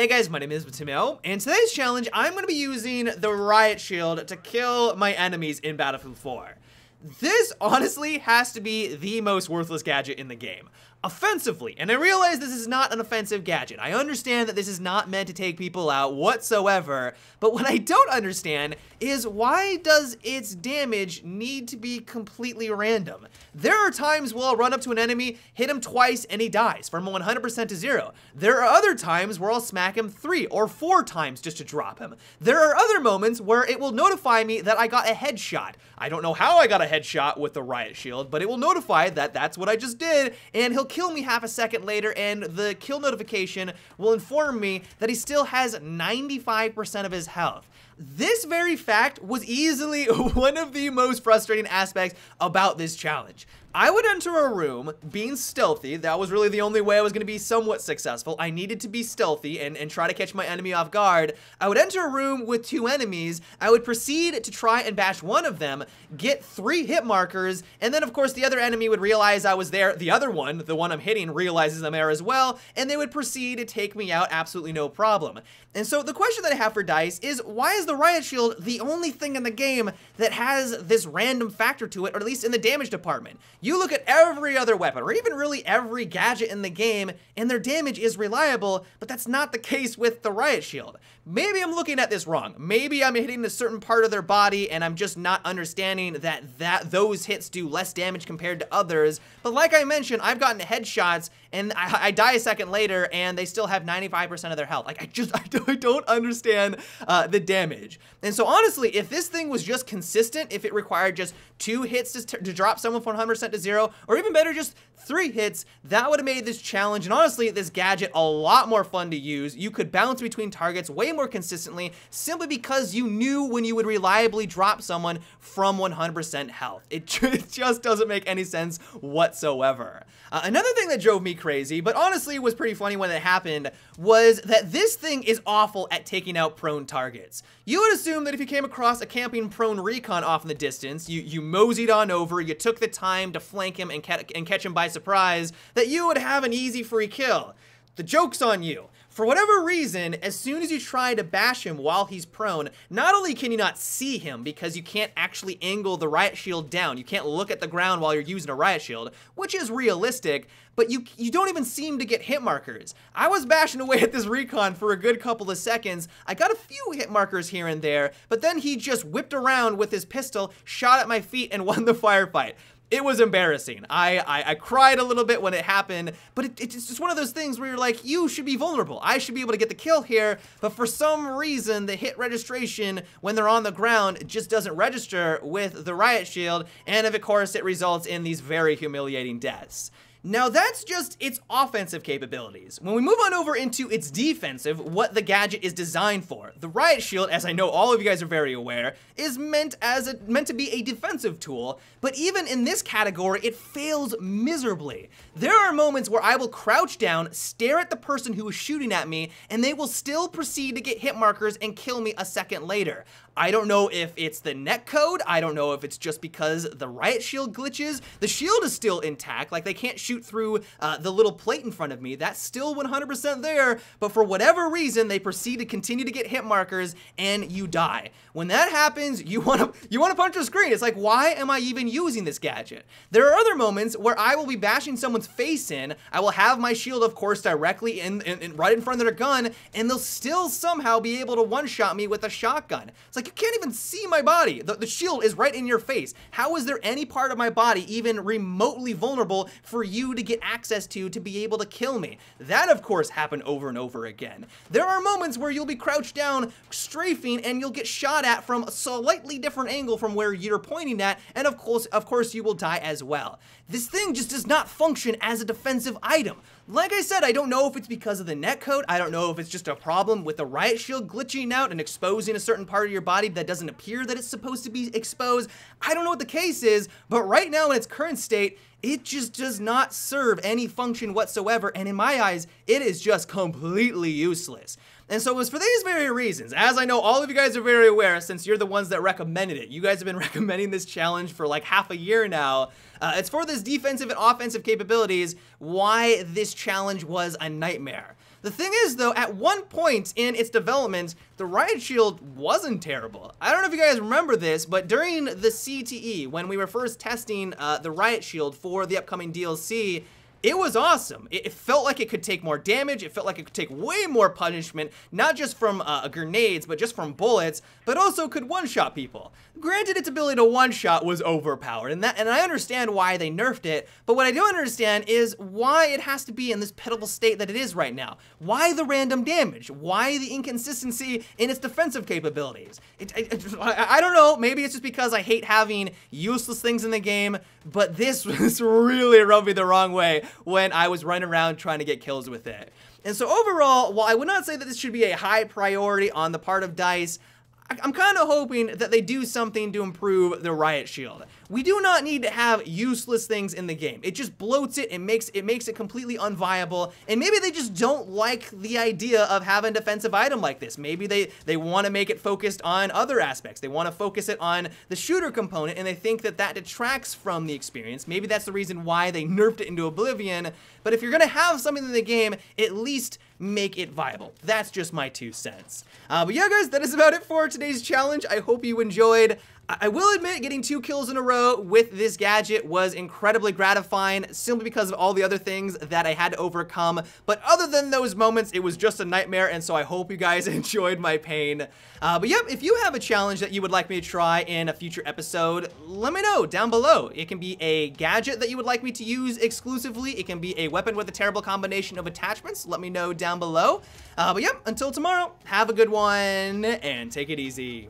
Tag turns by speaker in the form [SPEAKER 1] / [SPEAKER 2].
[SPEAKER 1] Hey guys, my name is Matimo, and today's challenge, I'm going to be using the Riot Shield to kill my enemies in Battlefield 4. This, honestly, has to be the most worthless gadget in the game. Offensively, and I realize this is not an offensive gadget. I understand that this is not meant to take people out whatsoever, but what I don't understand is why does its damage need to be completely random? There are times where I'll run up to an enemy, hit him twice, and he dies from 100% to 0. There are other times where I'll smack him 3 or 4 times just to drop him. There are other moments where it will notify me that I got a headshot. I don't know how I got a headshot with the Riot Shield, but it will notify that that's what I just did, and he'll kill me half a second later, and the kill notification will inform me that he still has 95% of his health. This very fact was easily one of the most frustrating aspects about this challenge. I would enter a room being stealthy. That was really the only way I was going to be somewhat successful. I needed to be stealthy and try to catch my enemy off guard. I would enter a room with 2 enemies. I would proceed to try and bash one of them, get 3 hit markers, and then of course the other enemy would realize I was there. The other one, the one I'm hitting, realizes I'm there as well, and they would proceed to take me out absolutely no problem. And so the question that I have for DICE is, why is the Riot Shield the only thing in the game that has this random factor to it, or at least in the damage department? You look at every other weapon, or even really every gadget in the game, and their damage is reliable, but that's not the case with the Riot Shield. Maybe I'm looking at this wrong. Maybe I'm hitting a certain part of their body, and I'm just not understanding that those hits do less damage compared to others. But like I mentioned, I've gotten headshots, and I die a second later, and they still have 95% of their health. Like, I don't understand the damage. And so honestly, if this thing was just consistent, if it required just 2 hits to drop someone from 100% to 0, or even better, just 3 hits, that would have made this challenge, and honestly, this gadget a lot more fun to use. You could bounce between targets way more consistently, simply because you knew when you would reliably drop someone from 100% health. It just doesn't make any sense whatsoever. Another thing that drove me crazy, but honestly was pretty funny when it happened, was that this thing is awful at taking out prone targets. You would assume that if you came across a camping prone recon off in the distance, you moseyed on over, you took the time to flank him and catch him by surprise, that you would have an easy free kill. The joke's on you. For whatever reason, as soon as you try to bash him while he's prone, not only can you not see him because you can't actually angle the Riot Shield down, you can't look at the ground while you're using a Riot Shield, which is realistic, but you don't even seem to get hit markers. I was bashing away at this recon for a good couple of seconds. I got a few hit markers here and there, but then he just whipped around with his pistol, shot at my feet, and won the firefight. It was embarrassing. I cried a little bit when it happened, but it's just one of those things where you're like, you should be vulnerable. I should be able to get the kill here, but for some reason, the hit registration when they're on the ground just doesn't register with the Riot Shield, and of course, it results in these very humiliating deaths. Now that's just its offensive capabilities. When we move on over into its defensive, what the gadget is designed for, the Riot Shield, as I know all of you guys are very aware, is meant to be a defensive tool, but even in this category, it fails miserably. There are moments where I will crouch down, stare at the person who is shooting at me, and they will still proceed to get hit markers and kill me a second later. I don't know if it's the netcode, I don't know if it's just because the Riot Shield glitches. The shield is still intact, like they can't shoot through the little plate in front of me. That's still 100% there, but for whatever reason, they proceed to continue to get hit markers and you die. When that happens, you want to punch the screen. It's like, why am I even using this gadget? There are other moments where I will be bashing someone's face in. I will have my shield, of course, directly right in front of their gun, and they'll still somehow be able to one-shot me with a shotgun. It's like, you can't even see my body. The shield is right in your face. How is there any part of my body even remotely vulnerable for you to get access to be able to kill me? That, of course, happened over and over again. There are moments where you'll be crouched down, strafing, and you'll get shot at from a slightly different angle from where you're pointing at, and of course, you will die as well. This thing just does not function as a defensive item. Like I said, I don't know if it's because of the netcode. I don't know if it's just a problem with the Riot Shield glitching out and exposing a certain part of your body that doesn't appear that it's supposed to be exposed. I don't know what the case is, but right now in its current state, it just does not serve any function whatsoever, and in my eyes, it is just completely useless. And so it was for these very reasons, as I know all of you guys are very aware since you're the ones that recommended it. You guys have been recommending this challenge for like half a year now. It's for this defensive and offensive capabilities why this challenge was a nightmare. The thing is, though, at one point in its development, the Riot Shield wasn't terrible. I don't know if you guys remember this, but during the CTE, when we were first testing the Riot Shield for the upcoming DLC, it was awesome. It felt like it could take more damage. It felt like it could take way more punishment, not just from grenades, but just from bullets, but also could one-shot people. Granted, its ability to one-shot was overpowered, and I understand why they nerfed it, but what I don't understand is why it has to be in this pitiful state that it is right now. Why the random damage? Why the inconsistency in its defensive capabilities? I don't know, maybe it's just because I hate having useless things in the game, but this really rubbed me the wrong way when I was running around trying to get kills with it. And so overall, while I would not say that this should be a high priority on the part of DICE, I'm kind of hoping that they do something to improve the Riot Shield. We do not need to have useless things in the game. It just bloats it and makes it completely unviable. And maybe they just don't like the idea of having a defensive item like this. Maybe they want to make it focused on other aspects. They want to focus it on the shooter component, and they think that that detracts from the experience. Maybe that's the reason why they nerfed it into oblivion. But if you're going to have something in the game, at least make it viable. That's just my 2 cents. But yeah, guys, that is about it for today's challenge. I hope you enjoyed. I will admit, getting 2 kills in a row with this gadget was incredibly gratifying, simply because of all the other things that I had to overcome. But other than those moments, it was just a nightmare, and so I hope you guys enjoyed my pain. But yep, if you have a challenge that you would like me to try in a future episode, let me know down below. It can be a gadget that you would like me to use exclusively. It can be a weapon with a terrible combination of attachments. Let me know down below. But yep, until tomorrow, have a good one, and take it easy.